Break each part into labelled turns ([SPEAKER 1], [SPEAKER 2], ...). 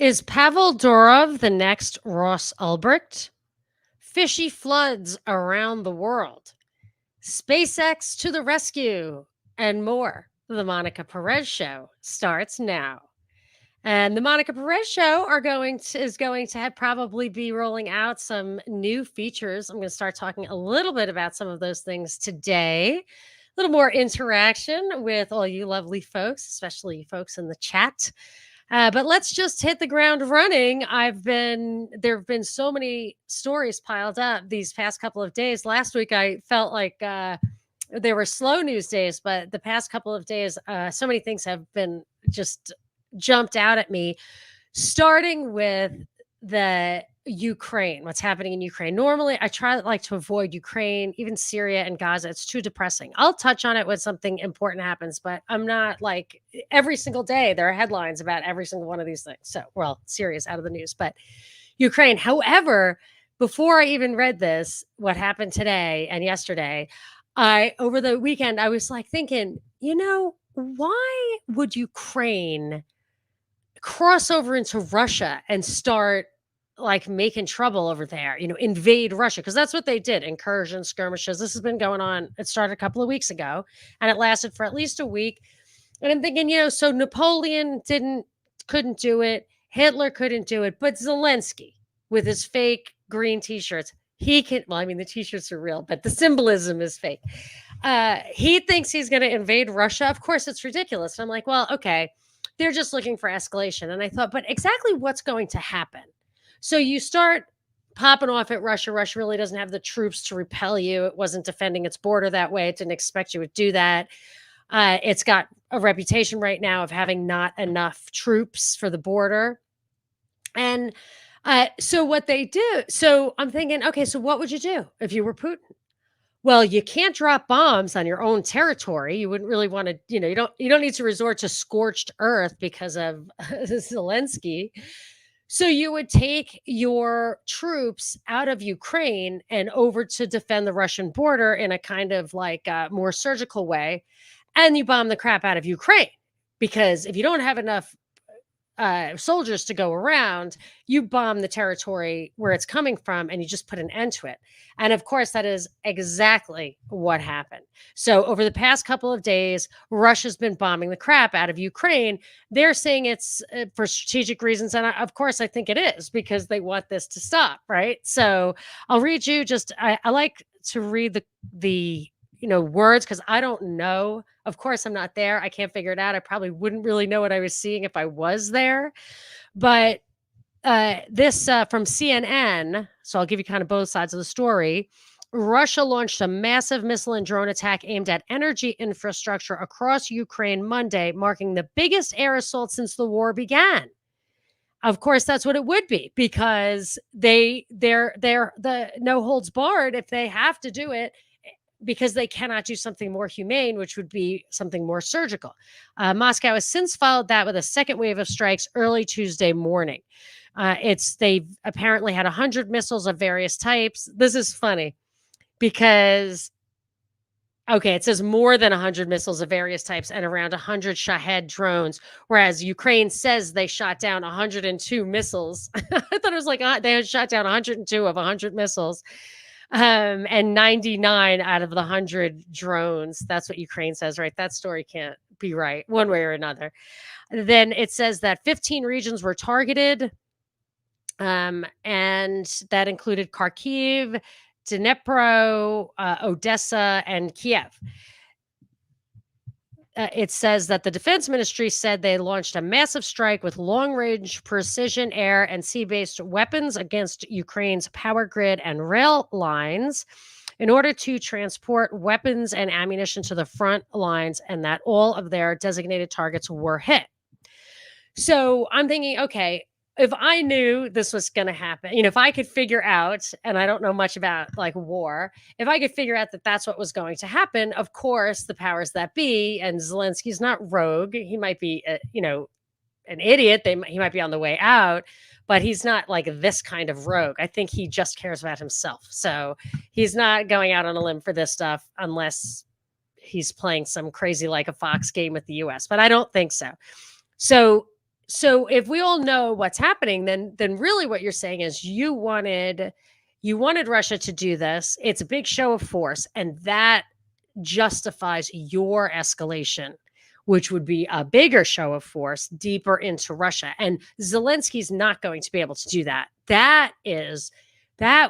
[SPEAKER 1] Is Pavel Durov the next Ross Ulbricht? Fishy floods around the world. SpaceX to the rescue and more. The Monica Perez Show starts now. And the Monica Perez Show is going to probably be rolling out some new features. I'm going to start talking a little bit about some of those things today. A little more interaction with all you lovely folks, especially you folks in the chat. But let's just hit the ground running. There have been so many stories piled up these past couple of days. Last week, I felt like there were slow news days, but the past couple of days, so many things have been just jumped out at me, starting with the Ukraine, what's happening in Ukraine. Normally, I try to avoid Ukraine, even Syria and Gaza. It's too depressing. I'll touch on it when something important happens, but I'm not like every single day there are headlines about every single one of these things. So, well, Syria's out of the news, but Ukraine. However, before I even read this, what happened today and yesterday, over the weekend, I was like thinking, why would Ukraine cross over into Russia and start like making trouble over there, invade Russia? Because that's what they did. Incursions, skirmishes. This has been going on. It started a couple of weeks ago and it lasted for at least a week. And I'm thinking, so Napoleon couldn't do it. Hitler couldn't do it, but Zelensky with his fake green t-shirts, he can. Well, I mean, the t-shirts are real, but the symbolism is fake. He thinks he's going to invade Russia. Of course, it's ridiculous. And I'm like, well, okay, they're just looking for escalation. And I thought, but exactly what's going to happen? So you start popping off at Russia. Russia really doesn't have the troops to repel you. It wasn't defending its border that way. It didn't expect you would do that. It's got a reputation right now of having not enough troops for the border. And so what they do, so I'm thinking, okay, so what would you do if you were Putin? Well, you can't drop bombs on your own territory. You wouldn't really want to, you don't need to resort to scorched earth because of Zelensky. So you would take your troops out of Ukraine and over to defend the Russian border in a kind of like more surgical way. And you bomb the crap out of Ukraine, because if you don't have enough soldiers to go around, you bomb the territory where it's coming from and you just put an end to it. And of course, that is exactly what happened. So over the past couple of days, Russia's been bombing the crap out of Ukraine. They're saying it's for strategic reasons. And of course, I think it is, because they want this to stop, right? So I'll read you I like to read the words, because I don't know. Of course, I'm not there. I can't figure it out. I probably wouldn't really know what I was seeing if I was there. But this from CNN, so I'll give you kind of both sides of the story. Russia launched a massive missile and drone attack aimed at energy infrastructure across Ukraine Monday, marking the biggest air assault since the war began. Of course, that's what it would be, because they're the no holds barred if they have to do it, because they cannot do something more humane, which would be something more surgical. Moscow has since followed that with a second wave of strikes early Tuesday morning. They've apparently had 100 missiles of various types. This is funny because, okay, it says more than 100 missiles of various types and around 100 Shahed drones, whereas Ukraine says they shot down 102 missiles. I thought it was like they had shot down 102 of 100 missiles. And 99 out of the 100 drones. That's what Ukraine says, right? That story can't be right one way or another. Then it says that 15 regions were targeted, and that included Kharkiv, Dnipro, Odessa, and Kiev. It says that the defense ministry said they launched a massive strike with long-range precision air and sea-based weapons against Ukraine's power grid and rail lines in order to transport weapons and ammunition to the front lines, and that all of their designated targets were hit. So I'm thinking, okay, if I knew this was going to happen, if I could figure out, and I don't know much about like war, if I could figure out that that's what was going to happen, of course, the powers that be, and Zelensky's not rogue. He might be, an idiot. He might be on the way out, but he's not like this kind of rogue. I think he just cares about himself. So he's not going out on a limb for this stuff unless he's playing some crazy, like a Fox game with the US, but I don't think so. So So if we all know what's happening, then really what you're saying is you wanted Russia to do this. It's a big show of force, and that justifies your escalation, which would be a bigger show of force deeper into Russia. And Zelensky's not going to be able to do that. That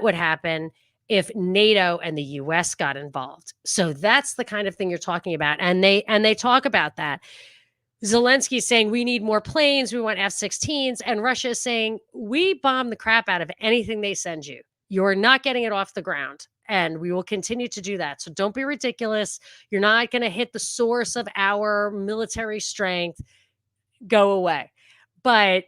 [SPEAKER 1] would happen if NATO and the US got involved. So that's the kind of thing you're talking about. And they talk about that. Zelensky's saying we need more planes, we want F-16s, and Russia is saying we bomb the crap out of anything they send you. You're not getting it off the ground, and we will continue to do that. So don't be ridiculous. You're not going to hit the source of our military strength. Go away. But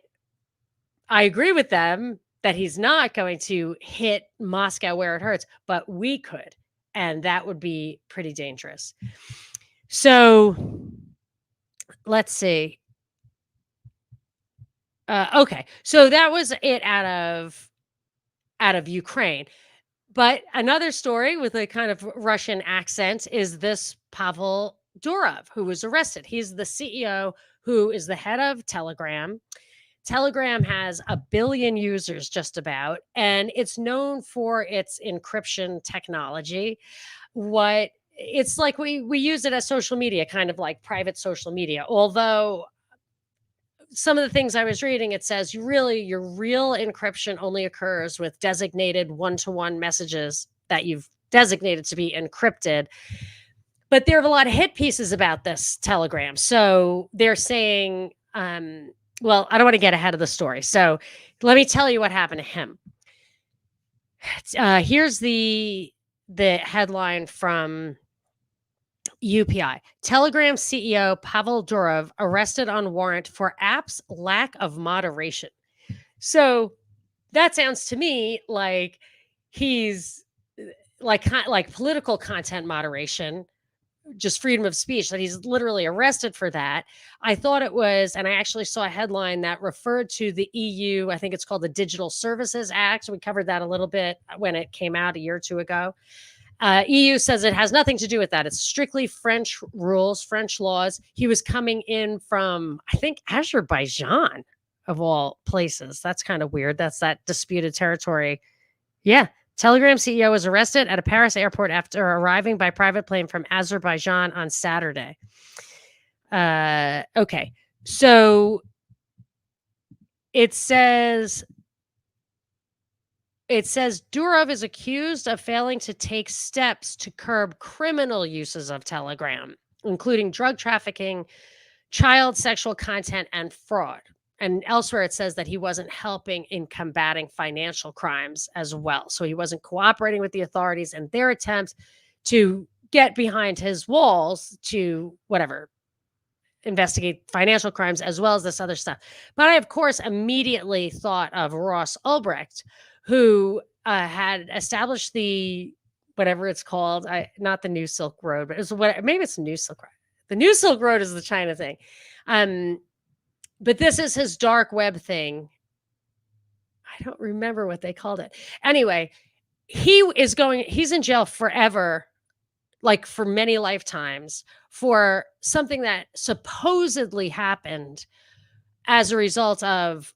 [SPEAKER 1] I agree with them that he's not going to hit Moscow where it hurts, but we could, and that would be pretty dangerous. So let's see. Okay, so that was it out of Ukraine. But another story with a kind of Russian accent is this Pavel Durov, who was arrested. He's the CEO, who is the head of Telegram. Telegram has 1 billion users just about, and it's known for its encryption technology. What it's like we use it as social media, kind of like private social media. Although some of the things I was reading, it says your real encryption only occurs with designated one-to-one messages that you've designated to be encrypted. But there are a lot of hit pieces about this Telegram. So they're saying, well, I don't want to get ahead of the story. So let me tell you what happened to him. Here's the headline from UPI. Telegram CEO Pavel Durov arrested on warrant for app's lack of moderation. So that sounds to me like he's like political content moderation, just freedom of speech, that he's literally arrested for that. I thought it was, and I actually saw a headline that referred to the EU. I think it's called the Digital Services Act. We covered that a little bit when it came out a year or two ago. EU says it has nothing to do with that. It's strictly French rules, French laws. He was coming in from, I think, Azerbaijan, of all places. That's kind of weird. That's that disputed territory. Yeah. Telegram CEO was arrested at a Paris airport after arriving by private plane from Azerbaijan on Saturday. Okay. So it says Durov is accused of failing to take steps to curb criminal uses of Telegram, including drug trafficking, child sexual content, and fraud. And elsewhere, it says that he wasn't helping in combating financial crimes as well. So he wasn't cooperating with the authorities in their attempt to get behind his walls to investigate financial crimes as well as this other stuff. But I, of course, immediately thought of Ross Ulbricht, who had established the whatever it's called, not the New Silk Road, but maybe it's the New Silk Road. The New Silk Road is the China thing. But this is his dark web thing. I don't remember what they called it. Anyway, he's in jail forever, like for many lifetimes, for something that supposedly happened as a result of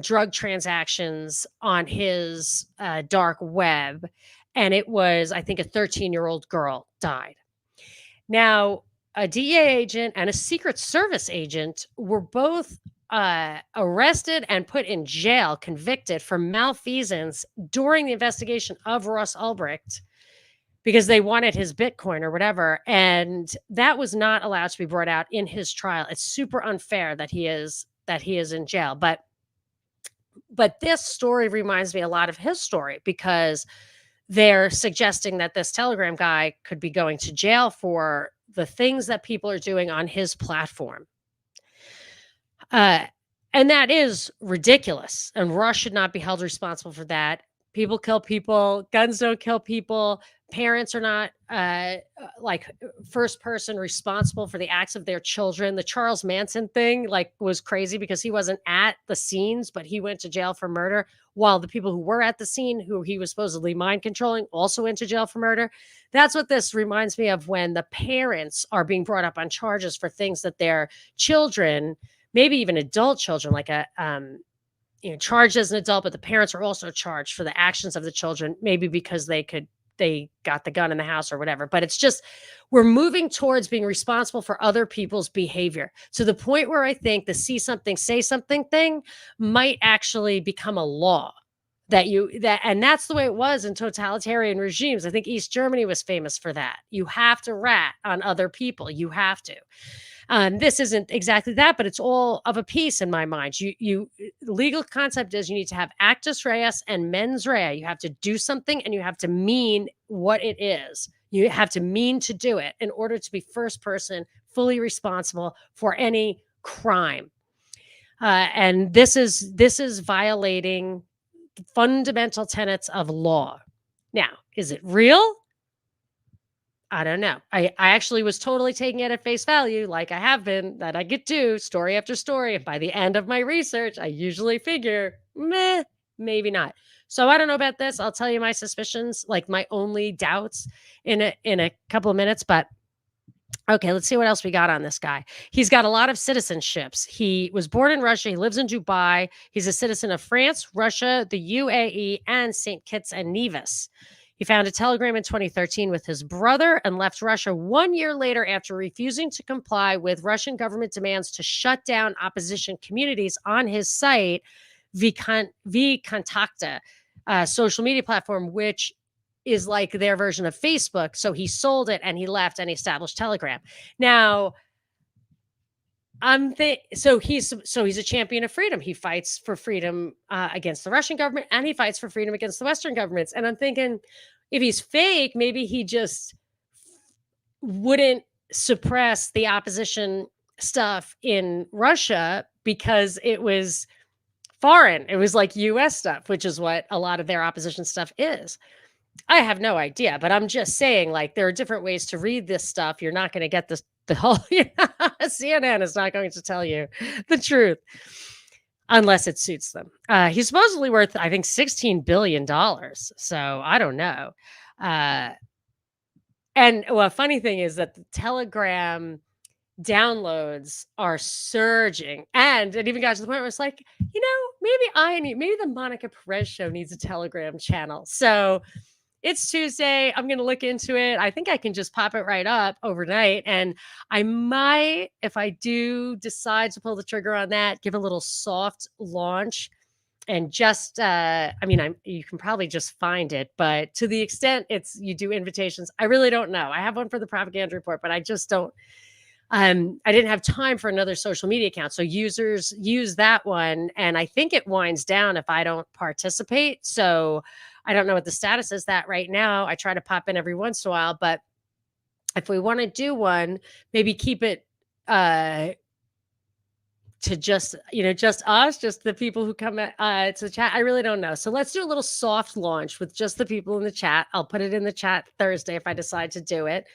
[SPEAKER 1] drug transactions on his dark web. And it was, I think, a 13-year-old girl died. Now, a DEA agent and a Secret Service agent were both arrested and put in jail, convicted for malfeasance during the investigation of Ross Ulbricht because they wanted his Bitcoin or whatever. And that was not allowed to be brought out in his trial. It's super unfair that he is in jail. But this story reminds me a lot of his story, because they're suggesting that this Telegram guy could be going to jail for the things that people are doing on his platform. And that is ridiculous. And Russ should not be held responsible for that. People kill people. Guns don't kill people. Parents are not first person responsible for the acts of their children. The Charles Manson thing was crazy because he wasn't at the scenes, but he went to jail for murder, while the people who were at the scene, who he was supposedly mind controlling, also went to jail for murder. That's what this reminds me of, when the parents are being brought up on charges for things that their children maybe even adult children, like charged as an adult, but the parents are also charged for the actions of the children, maybe because they got the gun in the house or whatever. But it's just, we're moving towards being responsible for other people's behavior to the point where I think the see something, say something thing might actually become a law. And that's the way it was in totalitarian regimes. I think East Germany was famous for that. You have to rat on other people. You have to. This isn't exactly that, but it's all of a piece in my mind. The legal concept is you need to have actus reus and mens rea. You have to do something and you have to mean what it is. You have to mean to do it in order to be first person, fully responsible for any crime. And this is violating fundamental tenets of law. Now, is it real? I don't know. I actually was totally taking it at face value, like I have been, that I get to story after story. And by the end of my research, I usually figure, meh, maybe not. So I don't know about this. I'll tell you my suspicions, like my only doubts in a couple of minutes. But okay, let's see what else we got on this guy. He's got a lot of citizenships. He was born in Russia. He lives in Dubai. He's a citizen of France, Russia, the UAE, and St. Kitts and Nevis. He found a telegram in 2013 with his brother and left Russia 1 year later after refusing to comply with Russian government demands to shut down opposition communities on his site, Vkontakte, social media platform, which is like their version of Facebook. So he sold it and he left and he established Telegram. Now, so he's a champion of freedom. He fights for freedom against the Russian government, and he fights for freedom against the Western governments. And I'm thinking, if he's fake, maybe he just wouldn't suppress the opposition stuff in Russia because it was foreign. It was like US stuff, which is what a lot of their opposition stuff is. I have no idea, but I'm just saying, like, there are different ways to read this stuff. You're not going to get the whole CNN is not going to tell you the truth unless it suits them. He's supposedly worth, I think, $16 billion. So I don't know. And well, funny thing is that the Telegram downloads are surging. And it even got to the point where it's like, maybe the Monica Perez show needs a Telegram channel. So it's Tuesday. I'm going to look into it. I think I can just pop it right up overnight. And I might, if I do decide to pull the trigger on that, give a little soft launch and just, you can probably just find it. But to the extent you do invitations, I really don't know. I have one for the propaganda report, but I just don't. I didn't have time for another social media account. So users use that one. And I think it winds down if I don't participate. So I don't know what the status is that right now. I try to pop in every once in a while, but if we want to do one, maybe keep it to just us, just the people who come to the chat. I really don't know. So let's do a little soft launch with just the people in the chat. I'll put it in the chat Thursday if I decide to do it.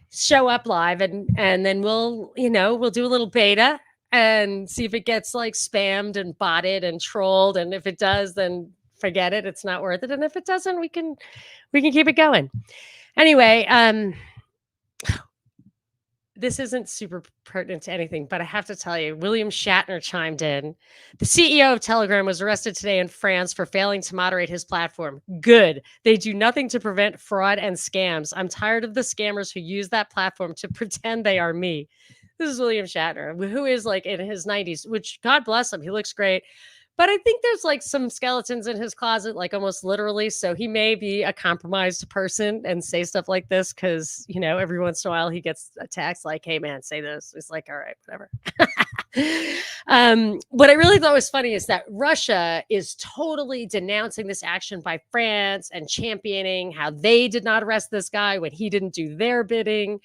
[SPEAKER 1] Show up live and then we'll do a little beta and see if it gets like spammed and botted and trolled. And if it does, then forget it. It's not worth it. And if it doesn't, we can keep it going. Anyway, this isn't super pertinent to anything, but I have to tell you, William Shatner chimed in. The CEO of Telegram was arrested today in France for failing to moderate his platform. Good. They do nothing to prevent fraud and scams. I'm tired of the scammers who use that platform to pretend they are me. This is William Shatner, who is like in his 90s, which God bless him. He looks great. But I think there's like some skeletons in his closet, like almost literally. So he may be a compromised person and say stuff like this because, every once in a while he gets a text like, hey, man, say this. It's like, all right, whatever. What I really thought was funny is that Russia is totally denouncing this action by France and championing how they did not arrest this guy when he didn't do their bidding.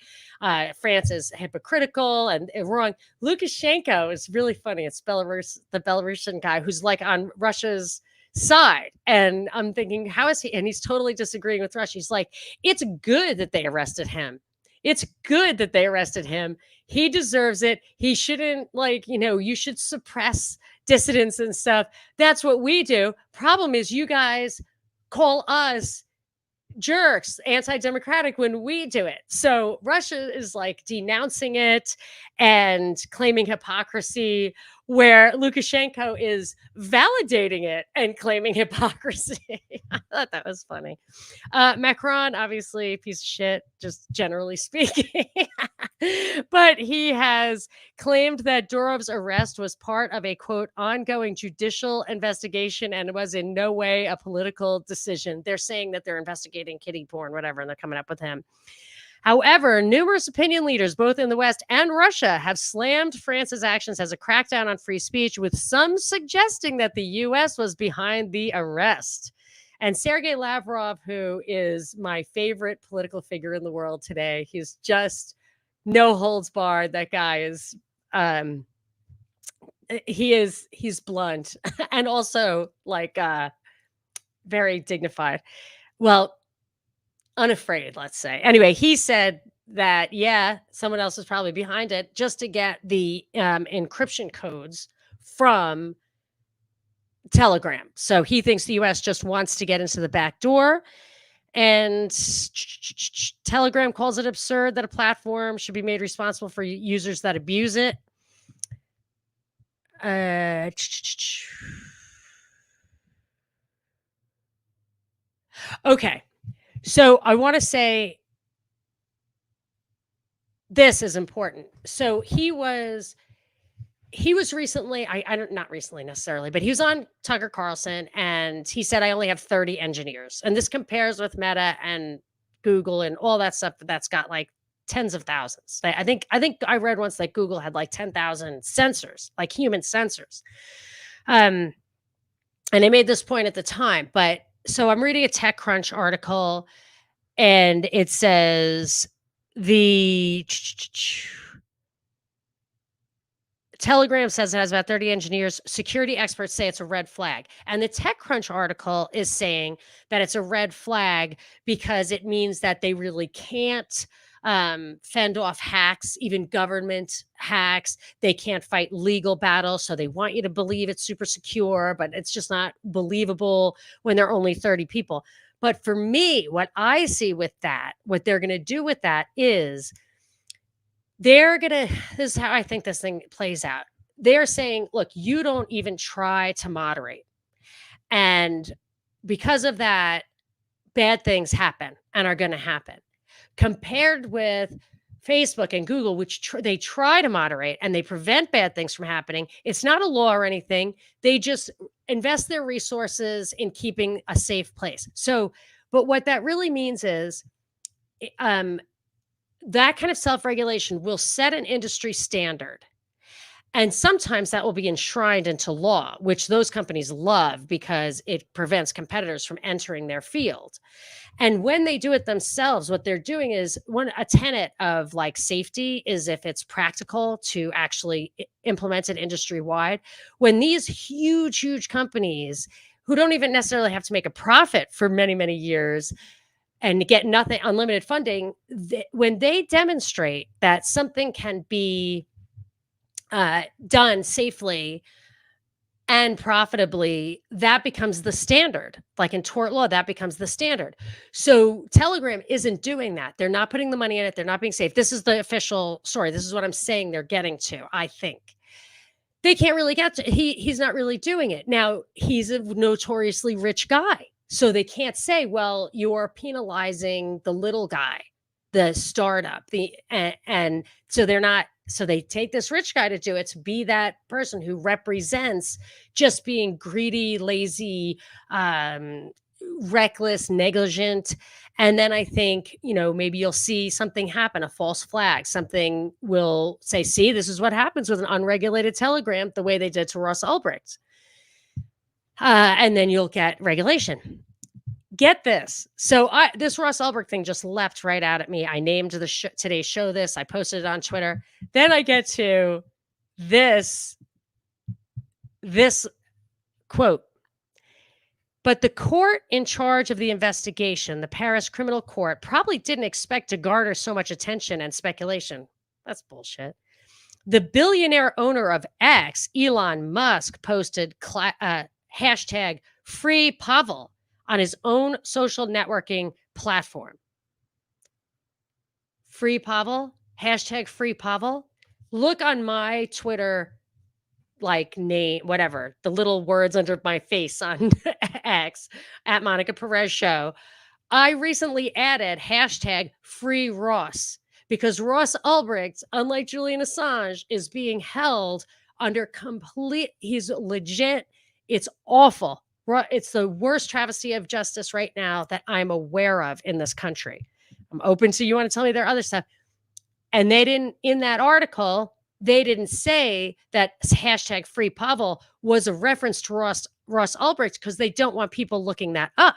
[SPEAKER 1] France is hypocritical and wrong. Lukashenko is really funny. It's the Belarusian guy who's like on Russia's side. And I'm thinking, how is he? And he's totally disagreeing with Russia. He's like, it's good that they arrested him. It's good that they arrested him. He deserves it. He shouldn't you should suppress dissidents and stuff. That's what we do. Problem is you guys call us jerks, anti-democratic when we do it. So Russia is like denouncing it and claiming hypocrisy where Lukashenko is validating it and claiming hypocrisy. I thought that was funny. Macron, obviously, piece of shit, just generally speaking. But he has claimed that Durov's arrest was part of a, quote, ongoing judicial investigation and was in no way a political decision. They're saying that they're investigating kiddie porn, whatever, and they're coming up with him. However, numerous opinion leaders, both in the West and Russia, have slammed France's actions as a crackdown on free speech, with some suggesting that the U.S. was behind the arrest. And Sergei Lavrov, who is my favorite political figure in the world today, he's just no holds barred. That guy is, he's blunt and also like very dignified. Well, unafraid, let's say. Anyway, he said that, yeah, someone else is probably behind it just to get the encryption codes from Telegram. So he thinks the US just wants to get into the back door. And Telegram calls it absurd that a platform should be made responsible for users that abuse it. Okay. So I want to say this is important. So he was recently, I don't, not recently necessarily, but he was on Tucker Carlson and he said, I only have 30 engineers. And this compares with Meta and Google and all that stuff that's got like tens of thousands. I think I read once that Google had like 10,000 sensors, like human sensors. And I made this point at the time, but so I'm reading a TechCrunch article and it says the Telegram says it has about 30 engineers. Security experts say it's a red flag. And the TechCrunch article is saying that it's a red flag because it means that they really can't fend off hacks, even government hacks. They can't fight legal battles. So they want you to believe it's super secure, but it's just not believable when there are only 30 people. But for me, what I see with that, what they're going to do with that is this is how I think this thing plays out. They're saying, look, you don't even try to moderate. And because of that, bad things happen and are going to happen. Compared with Facebook and Google, which they try to moderate and they prevent bad things from happening. It's not a law or anything. They just invest their resources in keeping a safe place. So, but what that really means is, that kind of self-regulation will set an industry standard. And sometimes that will be enshrined into law, which those companies love because it prevents competitors from entering their field. And when they do it themselves, what they're doing is a tenet of like safety is if it's practical to actually implement it industry wide. When these huge companies who don't even necessarily have to make a profit for many, many years and get nothing, unlimited funding, when they demonstrate that something can be done safely and profitably, that becomes the standard. Like in tort law, that becomes the standard. So Telegram isn't doing that. They're not putting the money in it. They're not being safe. This is the official story. This is what I'm saying they're getting to, I think. They can't really get to, he's not really doing it. Now, he's a notoriously rich guy. So they can't say, well, you're penalizing the little guy, the startup, and so they're not, so they take this rich guy to do it, to be that person who represents just being greedy, lazy, reckless, negligent. And then I think, maybe you'll see something happen, a false flag. Something will say, see, this is what happens with an unregulated Telegram, the way they did to Ross Ulbricht. And then you'll get regulation. Get this. So this Ross Ulbricht thing just leapt right out at me. I named today's show this. I posted it on Twitter. Then I get to this quote. But the court in charge of the investigation, the Paris criminal court, probably didn't expect to garner so much attention and speculation. That's bullshit. The billionaire owner of X, Elon Musk, posted hashtag free Pavel on his own social networking platform. Free Pavel, hashtag free Pavel. Look on my Twitter like name, whatever, the little words under my face on X at Monica Perez Show. I recently added hashtag free Ross because Ross Ulbricht, unlike Julian Assange, is being held under he's legit. It's awful. It's the worst travesty of justice right now that I'm aware of in this country. I'm open to you want to tell me there are other stuff. And they didn't, in that article, they didn't say that hashtag free Pavel was a reference to Ross Ulbricht because they don't want people looking that up.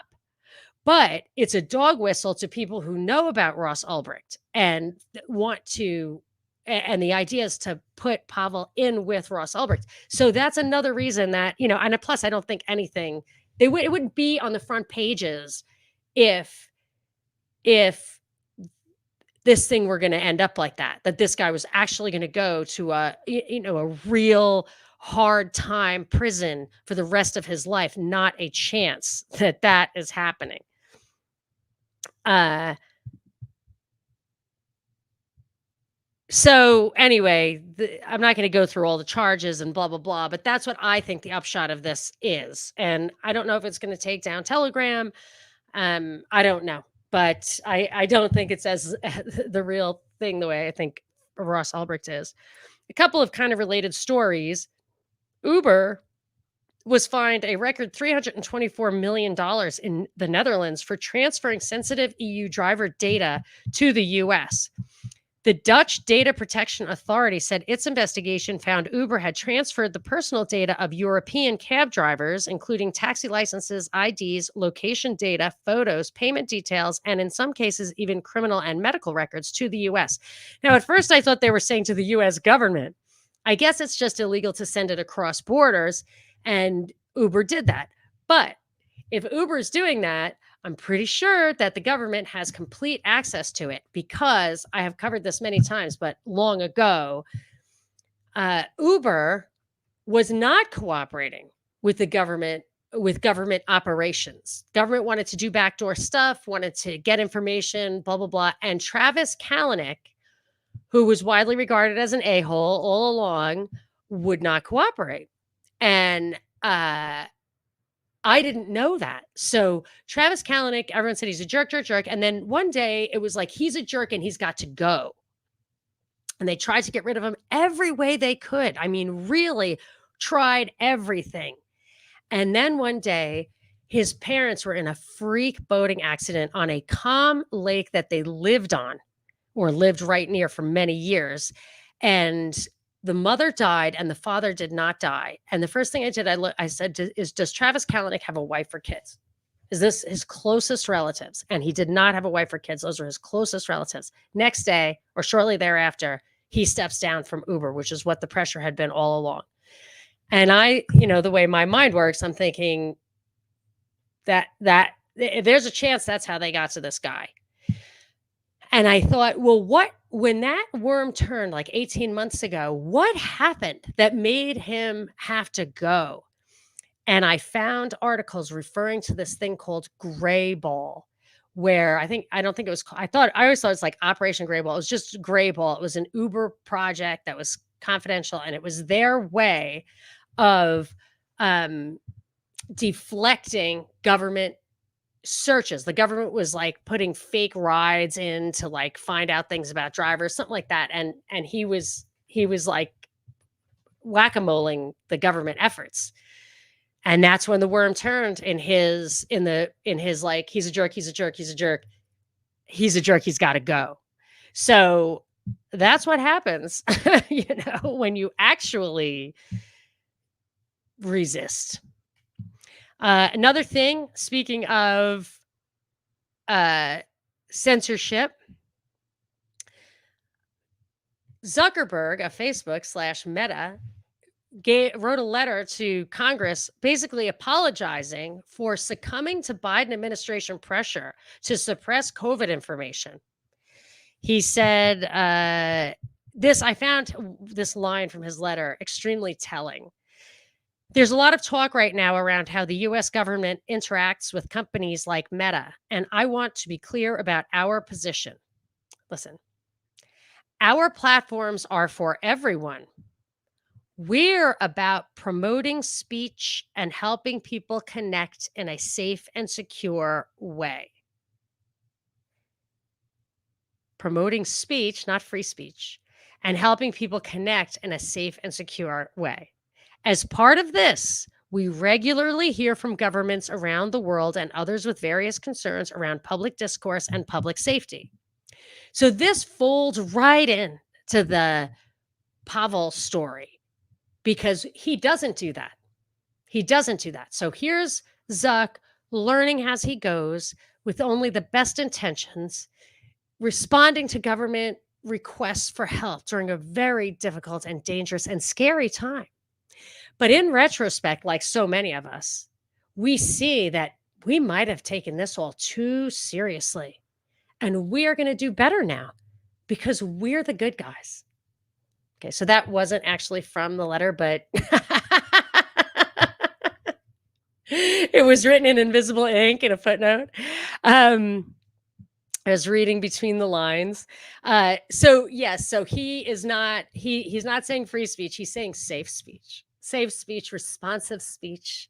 [SPEAKER 1] But it's a dog whistle to people who know about Ross Ulbricht and want to, and the idea is to put Pavel in with Ross Ulbricht. So that's another reason that, and plus I don't think anything, it wouldn't be on the front pages if this thing were going to end up like that this guy was actually going to go to a real hard time prison for the rest of his life. Not a chance that is happening. So anyway, I'm not going to go through all the charges and blah, blah, blah, but that's what I think the upshot of this is. And I don't know if it's going to take down Telegram. I don't know, but I don't think it says the real thing the way I think Ross Ulbricht is. A couple of kind of related stories. Uber was fined a record $324 million in the Netherlands for transferring sensitive EU driver data to the US. The Dutch Data Protection Authority said its investigation found Uber had transferred the personal data of European cab drivers, including taxi licenses, IDs, location data, photos, payment details, and in some cases, even criminal and medical records to the US. Now, at first, I thought they were saying to the US government. I guess it's just illegal to send it across borders, and Uber did that. But if Uber is doing that, I'm pretty sure that the government has complete access to it because I have covered this many times, but long ago, Uber was not cooperating with the government, with government operations. Government wanted to do backdoor stuff, wanted to get information, blah, blah, blah. And Travis Kalanick, who was widely regarded as an a-hole all along, would not cooperate. And I didn't know that. So Travis Kalanick, everyone said he's a jerk. And then one day it was like, he's a jerk and he's got to go. And they tried to get rid of him every way they could. I mean, really tried everything. And then one day his parents were in a freak boating accident on a calm lake that they lived on or lived right near for many years. And the mother died and the father did not die. And the first thing I did, I said, does Travis Kalanick have a wife or kids? Is this his closest relatives? And he did not have a wife or kids. Those are his closest relatives. Next day or shortly thereafter, he steps down from Uber, which is what the pressure had been all along. And the way my mind works, I'm thinking that there's a chance that's how they got to this guy. And I thought, well, when that worm turned like 18 months ago, what happened that made him have to go? And I found articles referring to this thing called Gray Ball, where I always thought it was like Operation Gray Ball. It was just Gray Ball. It was an Uber project that was confidential, and it was their way of deflecting government searches. The government was like putting fake rides in to like find out things about drivers, something like that. And he was like whack-a-moling the government efforts. And that's when the worm turned in his like, he's a jerk, he's got to go. So that's what happens, when you actually resist. Another thing, speaking of censorship, Zuckerberg of Facebook / Meta wrote a letter to Congress basically apologizing for succumbing to Biden administration pressure to suppress COVID information. He said I found this line from his letter extremely telling. There's a lot of talk right now around how the US government interacts with companies like Meta, and I want to be clear about our position. Listen, our platforms are for everyone. We're about promoting speech and helping people connect in a safe and secure way. Promoting speech, not free speech, and helping people connect in a safe and secure way. As part of this, we regularly hear from governments around the world and others with various concerns around public discourse and public safety. So this folds right in to the Pavel story because he doesn't do that. He doesn't do that. So here's Zuck learning as he goes with only the best intentions, responding to government requests for help during a very difficult and dangerous and scary time. But in retrospect, like so many of us, we see that we might have taken this all too seriously. And we are going to do better now because we're the good guys. Okay, so that wasn't actually from the letter, but it was written in invisible ink in a footnote. I was reading between the lines. So yes, so he's not saying free speech, he's saying safe speech, responsive speech.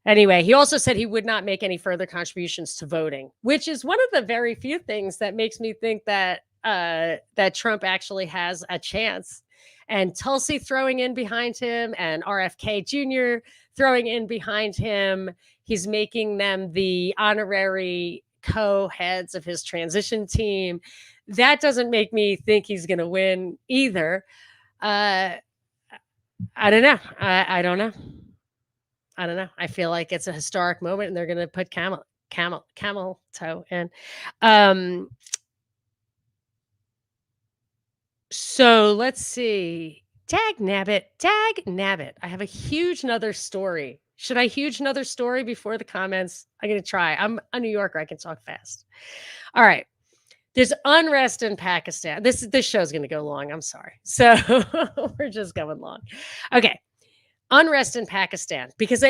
[SPEAKER 1] Anyway, he also said he would not make any further contributions to voting, which is one of the very few things that makes me think that that Trump actually has a chance. And Tulsi throwing in behind him and RFK Jr. throwing in behind him. He's making them the honorary co-heads of his transition team. That doesn't make me think he's going to win either. I don't know. I don't know. I don't know. I feel like it's a historic moment and they're going to put camel toe in. So let's see. Dag nabbit. I have a huge another story. Should I huge another story before the comments? I'm going to try. I'm a New Yorker. I can talk fast. All right. There's unrest in Pakistan. This show's going to go long. I'm sorry. So we're just going long. Okay. Unrest in Pakistan because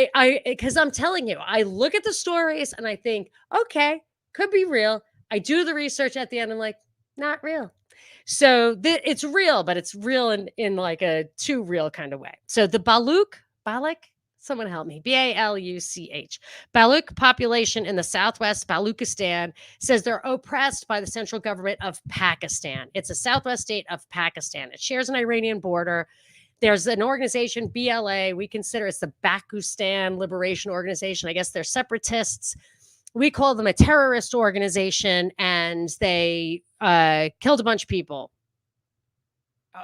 [SPEAKER 1] because I'm telling you, I look at the stories and I think, okay, could be real. I do the research at the end. I'm like, not real. So it's real, but it's real in like a too real kind of way. So the Baluch, someone help me, Baluch, Baluch population in the southwest Baluchistan says they're oppressed by the central government of Pakistan. It's a southwest state of Pakistan. It shares an Iranian border. There's an organization, BLA. We consider it's the Bakustan Liberation Organization. I guess they're separatists. We call them a terrorist organization, and they killed a bunch of people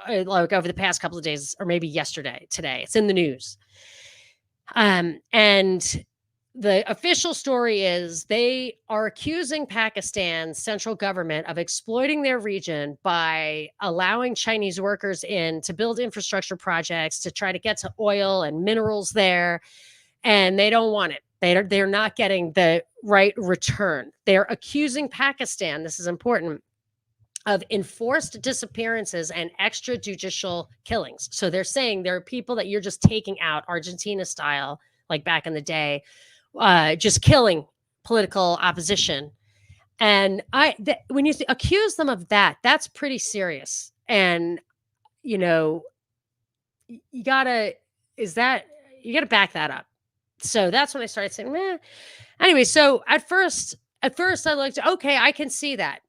[SPEAKER 1] like over the past couple of days, or maybe today. It's in the news. And the official story is they are accusing Pakistan's central government of exploiting their region by allowing Chinese workers in to build infrastructure projects to try to get to oil and minerals there. And they don't want it. They're not getting the right return. They're accusing Pakistan, this is important, of enforced disappearances and extrajudicial killings. So they're saying there are people that you're just taking out, Argentina style, like back in the day, just killing political opposition. And when you accuse them of that, that's pretty serious. And, you know, you gotta back that up. So that's when I started saying, meh. Anyway, so at first I looked, okay, I can see that.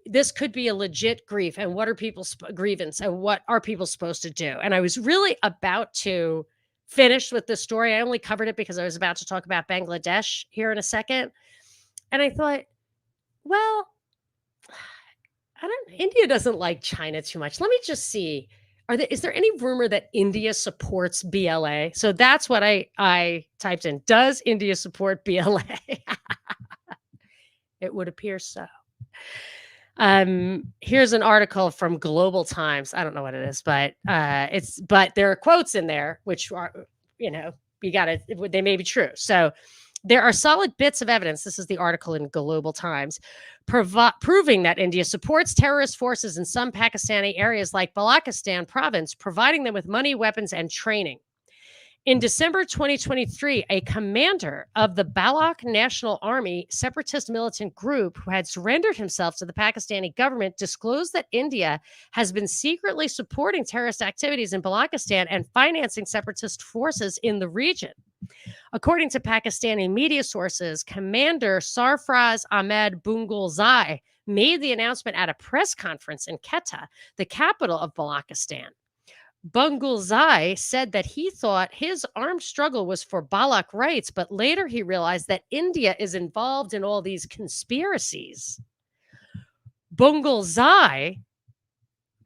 [SPEAKER 1] This could be a legit grief. And what are people's grievance and what are people supposed to do? And I was really about to finish with the story. I only covered it because I was about to talk about Bangladesh here in a second. And I thought, well, India doesn't like China too much. Let me just see. Is there any rumor that India supports BLA? So that's what I typed in. Does India support BLA? It would appear so. Here's an article from Global Times. I don't know what it is, but but there are quotes in there, which are, they may be true. So there are solid bits of evidence. This is the article in Global Times, proving that India supports terrorist forces in some Pakistani areas like Balochistan province, providing them with money, weapons, and training. In December 2023, a commander of the Balak National Army separatist militant group who had surrendered himself to the Pakistani government disclosed that India has been secretly supporting terrorist activities in Balochistan and financing separatist forces in the region. According to Pakistani media sources, Commander Sarfraz Ahmed Bungulzai made the announcement at a press conference in Quetta, the capital of Balochistan. Bungulzai said that he thought his armed struggle was for Balak rights, but later he realized that India is involved in all these conspiracies. Bungulzai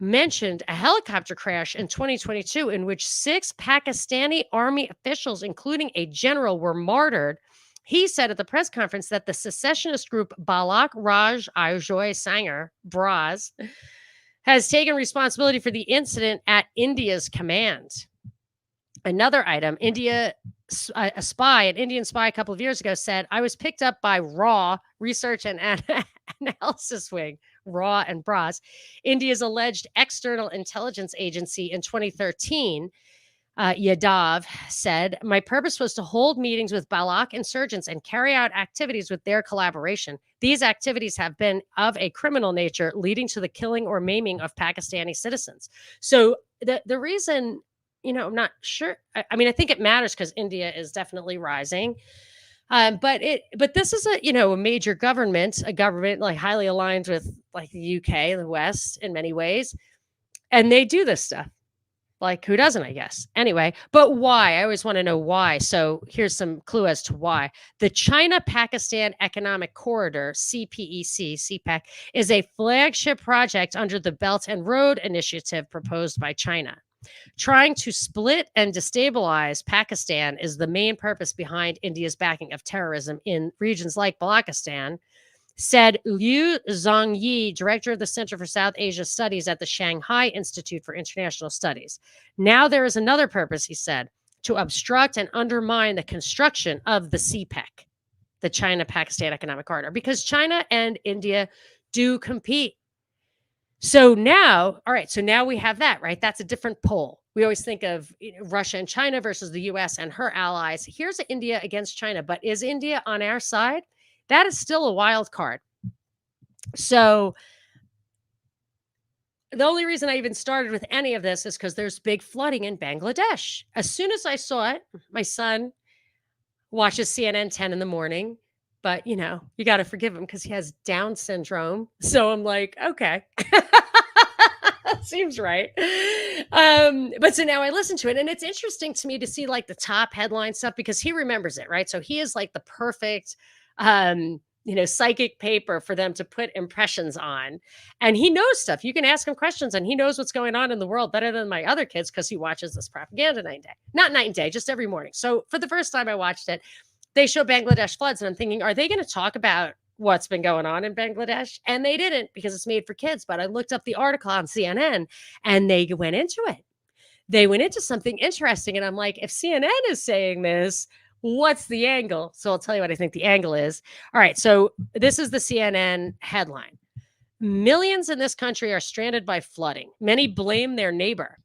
[SPEAKER 1] mentioned a helicopter crash in 2022 in which 6 Pakistani army officials, including a general, were martyred. He said at the press conference that the secessionist group Balak Raj Ajoy Sangar, Braz, has taken responsibility for the incident at India's command. Another item, an Indian spy a couple of years ago said, I was picked up by RAW, Research and Analysis Wing, RAW and BRAS, India's alleged external intelligence agency in 2013. Yadav said, my purpose was to hold meetings with Balak insurgents and carry out activities with their collaboration. These activities have been of a criminal nature, leading to the killing or maiming of Pakistani citizens. So the reason, I'm not sure. I mean, I think it matters because India is definitely rising. But this is a major government, a government like highly aligned with like the UK, the West in many ways. And they do this stuff. Like, who doesn't, I guess? Anyway, but why? I always want to know why. So here's some clue as to why. The China-Pakistan Economic Corridor, CPEC, is a flagship project under the Belt and Road Initiative proposed by China. Trying to split and destabilize Pakistan is the main purpose behind India's backing of terrorism in regions like Balochistan, said Liu Zhongyi, director of the Center for South Asia Studies at the Shanghai Institute for International Studies. Now there is another purpose, he said, to obstruct and undermine the construction of the CPEC, the China-Pakistan Economic Corridor, because China and India do compete. So now, all right, so now we have that, right? That's a different pole. We always think of Russia and China versus the US and her allies. Here's India against China, but is India on our side? That is still a wild card. So the only reason I even started with any of this is because there's big flooding in Bangladesh. As soon as I saw it, my son watches CNN 10 in the morning, but you got to forgive him because he has Down syndrome. So I'm like, okay, seems right. But so now I listen to it, and it's interesting to me to see like the top headline stuff because he remembers it, right? So he is like the perfect psychic paper for them to put impressions on. And he knows stuff. You can ask him questions and he knows what's going on in the world better than my other kids because he watches this propaganda not night and day, just every morning. So for the first time I watched it, they show Bangladesh floods and I'm thinking, are they going to talk about what's been going on in Bangladesh? And they didn't because it's made for kids. But I looked up the article on CNN and they went into it. They went into something interesting. And I'm like, if CNN is saying this, what's the angle? So I'll tell you what I think the angle is. All right. So this is the CNN headline. Millions in this country are stranded by flooding. Many blame their neighbor.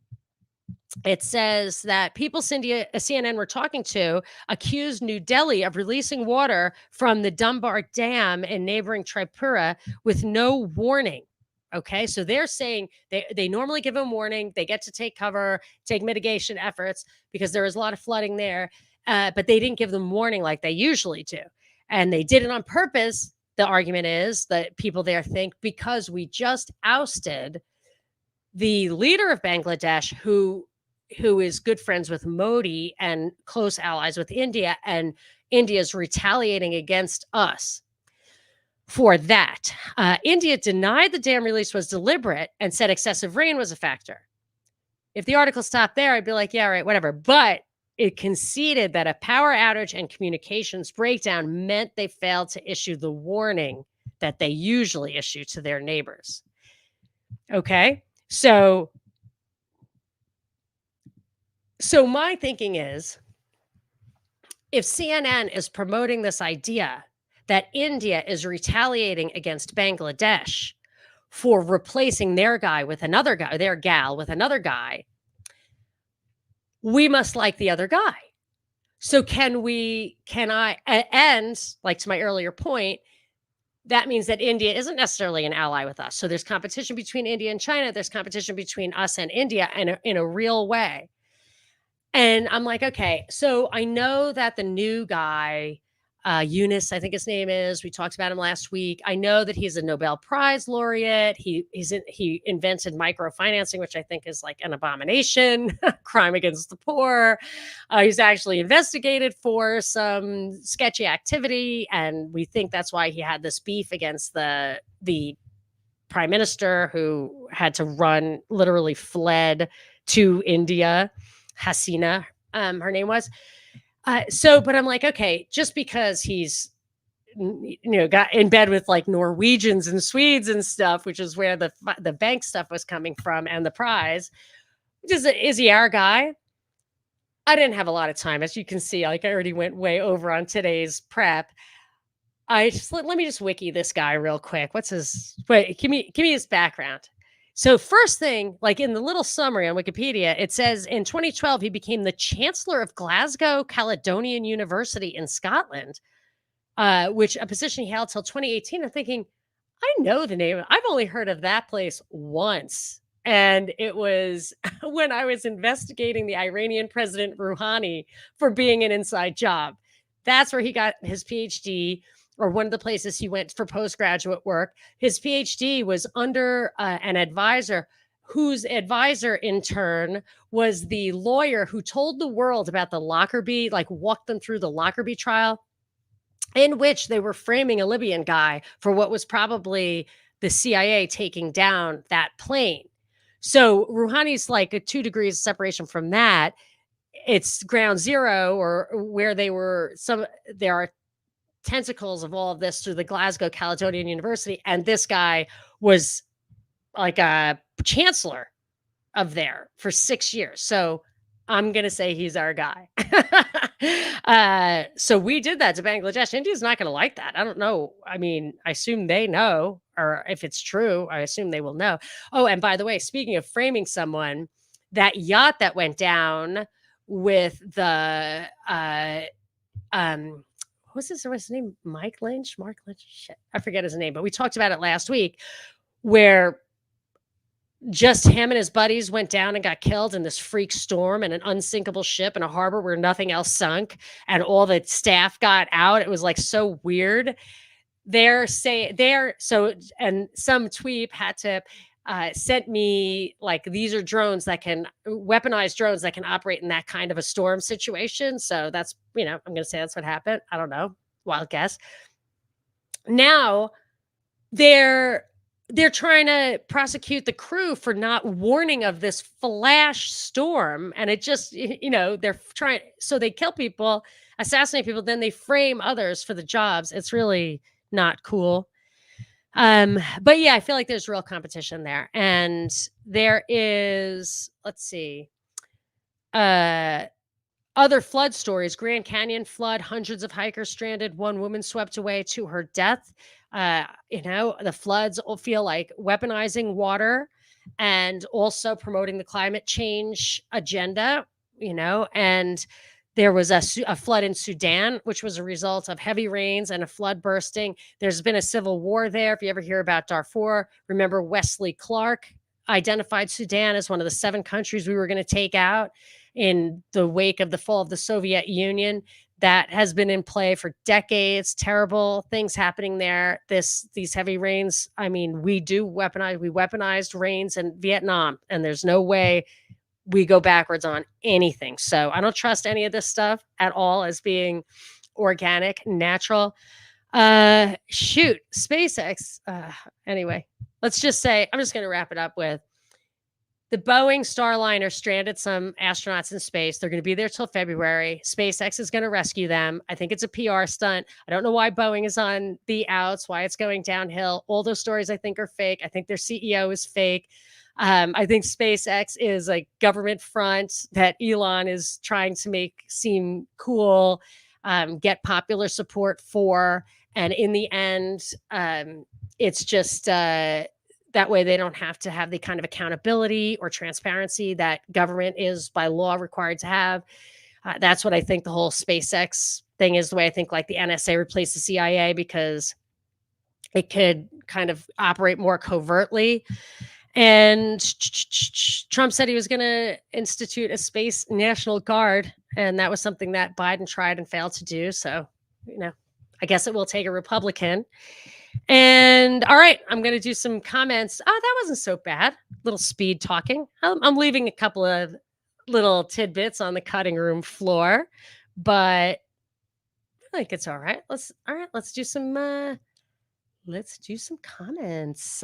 [SPEAKER 1] It says that people CNN were talking to accused New Delhi of releasing water from the Dunbar Dam in neighboring Tripura with no warning. Okay, so they're saying they normally give them warning. They get to take cover, take mitigation efforts because there is a lot of flooding there. But they didn't give them warning like they usually do. And they did it on purpose. The argument is that people there think because we just ousted the leader of Bangladesh, who is good friends with Modi and close allies with India, and India is retaliating against us for that. India denied the dam release was deliberate and said excessive rain was a factor. If the article stopped there, I'd be like, yeah, right, whatever. But it conceded that a power outage and communications breakdown meant they failed to issue the warning that they usually issue to their neighbors. Okay, so my thinking is, if CNN is promoting this idea that India is retaliating against Bangladesh for replacing their guy with another guy, their gal with another guy, we must like the other guy. So and like to my earlier point, that means that India isn't necessarily an ally with us. So there's competition between India and China. There's competition between us and India in a real way. And I'm like, okay, so I know that the new guy, Eunice, I think his name is. We talked about him last week. I know that he's a Nobel Prize laureate. He invented microfinancing, which I think is like an abomination, crime against the poor. He's actually investigated for some sketchy activity, and we think that's why he had this beef against the prime minister who had to run, literally fled to India. Hasina, her name was. But I'm like, okay, just because he's got in bed with like Norwegians and Swedes and stuff, which is where the bank stuff was coming from, and the prize, is he our guy? I didn't have a lot of time, as you can see. Like I already went way over on today's prep. Let me just wiki this guy real quick. Give me his background. So first thing, like in the little summary on Wikipedia, it says in 2012 he became the Chancellor of Glasgow Caledonian University in Scotland, which a position he held till 2018. I'm thinking, I know the name. I've only heard of that place once. And it was when I was investigating the Iranian President Rouhani for being an inside job. That's where he got his PhD, or one of the places he went for postgraduate work. His PhD was under an advisor whose advisor in turn was the lawyer who told the world about the Lockerbie, like walked them through the Lockerbie trial, in which they were framing a Libyan guy for what was probably the CIA taking down that plane. So Rouhani's like a 2 degrees of separation from that. It's ground zero, or where there are tentacles of all of this through the Glasgow Caledonian University. And this guy was like a chancellor of there for 6 years. So I'm going to say he's our guy. So we did that to Bangladesh. India's not going to like that. I don't know. I mean, I assume they know, or if it's true, I assume they will know. Oh, and by the way, speaking of framing someone, that yacht that went down with the, what's his name? Mark Lynch? Shit, I forget his name, but we talked about it last week, where just him and his buddies went down and got killed in this freak storm in an unsinkable ship in a harbor where nothing else sunk, and all the staff got out. It was like so weird. And some tweep had to sent me like, these are weaponized drones that can operate in that kind of a storm situation. So that's, I'm going to say that's what happened. I don't know. Wild guess. Now they're trying to prosecute the crew for not warning of this flash storm. And it just, they're trying, so they kill people, assassinate people, then they frame others for the jobs. It's really not cool. But yeah, I feel like there's real competition there. And there is, let's see, other flood stories. Grand Canyon flood, hundreds of hikers stranded, one woman swept away to her death. The floods all feel like weaponizing water and also promoting the climate change agenda, and there was a flood in Sudan, which was a result of heavy rains and a flood bursting. There's been a civil war there. If you ever hear about Darfur, remember Wesley Clark identified Sudan as one of the 7 countries we were going to take out in the wake of the fall of the Soviet Union. That has been in play for decades. Terrible things happening there. These heavy rains. I mean, we weaponized rains in Vietnam, and there's no way we go backwards on anything. So I don't trust any of this stuff at all as being organic, natural. SpaceX. Anyway, let's just say, I'm just going to wrap it up with, the Boeing Starliner stranded some astronauts in space. They're going to be there till February. SpaceX is going to rescue them. I think it's a PR stunt. I don't know why Boeing is on the outs, why it's going downhill. All those stories I think are fake. I think their CEO is fake. I think SpaceX is a government front that Elon is trying to make seem cool, get popular support for. And in the end, it's just that way they don't have to have the kind of accountability or transparency that government is by law required to have. That's what I think the whole SpaceX thing is, the way I think like the NSA replaced the CIA, because it could kind of operate more covertly. And Trump said he was going to institute a space national guard. And that was something that Biden tried and failed to do. So, I guess it will take a Republican. And all right, I'm going to do some comments. Oh, that wasn't so bad. Little speed talking. I'm leaving a couple of little tidbits on the cutting room floor, but I think it's all right. Let's do some comments.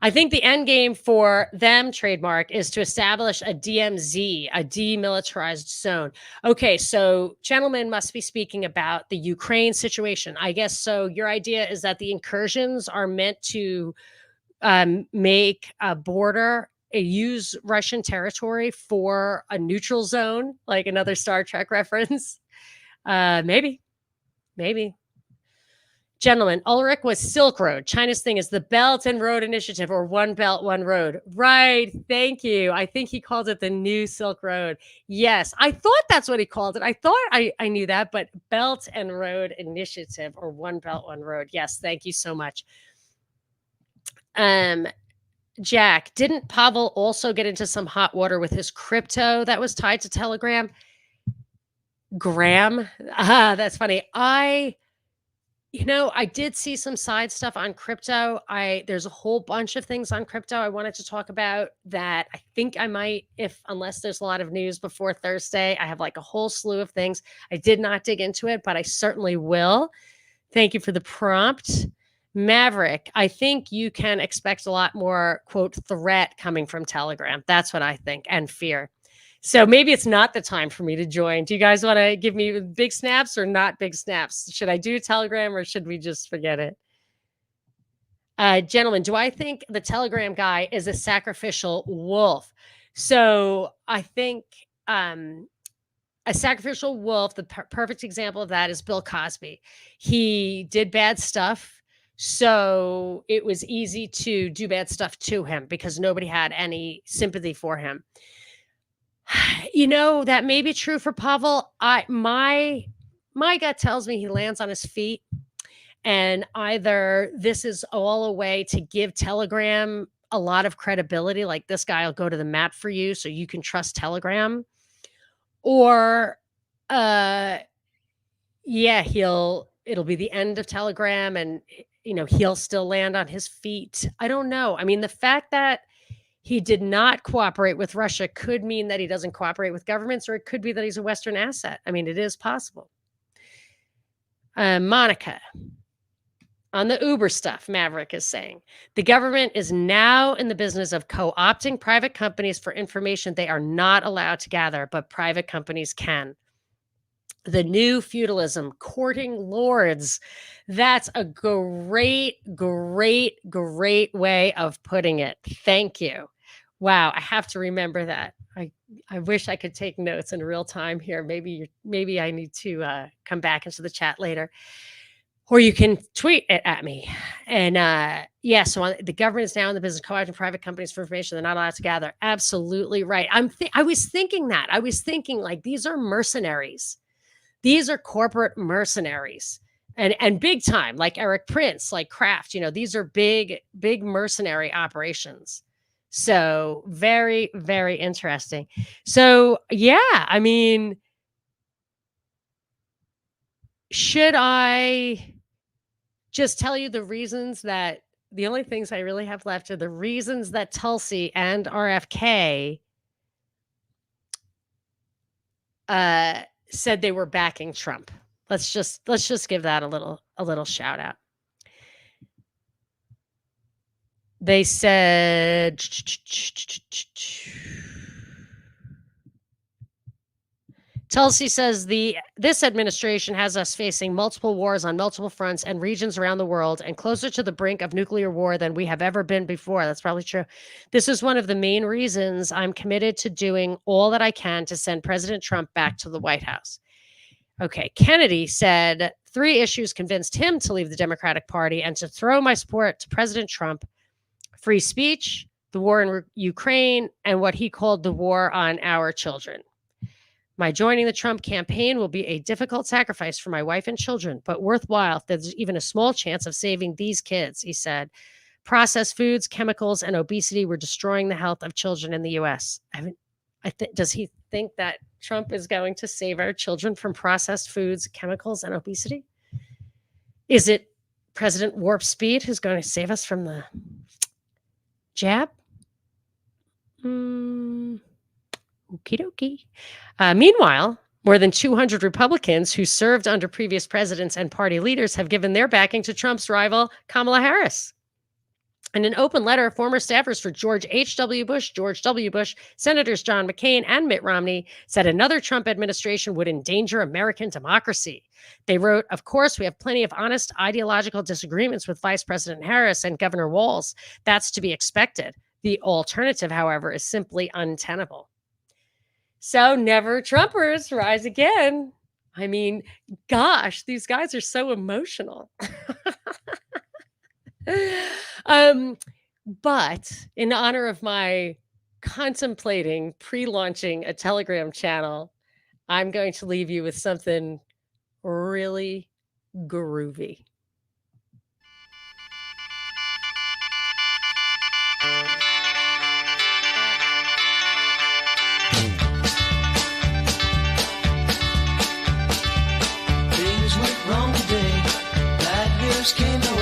[SPEAKER 1] I think the end game for them, trademark, is to establish a DMZ, a demilitarized zone. Okay, so gentlemen must be speaking about the Ukraine situation. I guess so. Your idea is that the incursions are meant to make a border, use Russian territory for a neutral zone, like another Star Trek reference. Maybe. Gentlemen, Ulrich was Silk Road. China's thing is the Belt and Road Initiative, or One Belt, One Road. Right. Thank you. I think he called it the New Silk Road. Yes. I thought that's what he called it. I thought I knew that, but Belt and Road Initiative, or One Belt, One Road. Yes. Thank you so much. Jack, didn't Pavel also get into some hot water with his crypto that was tied to Telegram? Graham? That's funny. I did see some side stuff on crypto. There's a whole bunch of things on crypto I wanted to talk about that I think I might, unless there's a lot of news before Thursday. I have like a whole slew of things. I did not dig into it, but I certainly will. Thank you for the prompt. Maverick, I think you can expect a lot more, quote, threat coming from Telegram. That's what I think, and fear. So maybe it's not the time for me to join. Do you guys want to give me big snaps or not big snaps? Should I do Telegram or should we just forget it? Gentlemen, do I think the Telegram guy is a sacrificial wolf? So I think a sacrificial wolf, the perfect example of that is Bill Cosby. He did bad stuff, so it was easy to do bad stuff to him because nobody had any sympathy for him. That may be true for Pavel. My gut tells me he lands on his feet, and either this is all a way to give Telegram a lot of credibility, like this guy will go to the mat for you so you can trust Telegram, or it'll be the end of Telegram, and he'll still land on his feet. I don't know. I mean, the fact that he did not cooperate with Russia could mean that he doesn't cooperate with governments, or it could be that he's a Western asset. I mean, it is possible. Monica, on the Uber stuff, Maverick is saying, the government is now in the business of co-opting private companies for information they are not allowed to gather, but private companies can. The new feudalism, courting lords. That's a great way of putting it. Thank you. Wow, I have to remember that. I wish I could take notes in real time here. Maybe I need to come back into the chat later, or you can tweet it at me. And so the government is now in the business of co-opting private companies for information they're not allowed to gather. Absolutely right. I was thinking that. I was thinking like these are mercenaries. These are corporate mercenaries, and big time, like Eric Prince, like Kraft. These are big mercenary operations. So very, very interesting. So yeah, I mean, should I just tell you the only things I really have left are the reasons that Tulsi and RFK said they were backing Trump. Let's just give that a little shout out. They said Tulsi says this administration has us facing multiple wars on multiple fronts and regions around the world, and closer to the brink of nuclear war than we have ever been before. That's probably true. This is one of the main reasons I'm committed to doing all that I can to send President Trump back to the White House. Okay, Kennedy said 3 issues convinced him to leave the Democratic Party and to throw my support to President Trump: free speech, the war in Ukraine, and what he called the war on our children. My joining the Trump campaign will be a difficult sacrifice for my wife and children, but worthwhile if there's even a small chance of saving these kids, he said. Processed foods, chemicals, and obesity were destroying the health of children in the U.S. Does he think that Trump is going to save our children from processed foods, chemicals, and obesity? Is it President Warp Speed who's going to save us from the jab? Okie dokie. Meanwhile, more than 200 Republicans who served under previous presidents and party leaders have given their backing to Trump's rival, Kamala Harris. In an open letter, former staffers for George H.W. Bush, George W. Bush, Senators John McCain, and Mitt Romney said another Trump administration would endanger American democracy. They wrote, "Of course, we have plenty of honest ideological disagreements with Vice President Harris and Governor Walz. That's to be expected. The alternative, however, is simply untenable." So never Trumpers rise again. I mean, gosh, these guys are so emotional. But in honor of my contemplating pre-launching a Telegram channel, I'm going to leave you with something really groovy.
[SPEAKER 2] Things went wrong today. Bad news came away.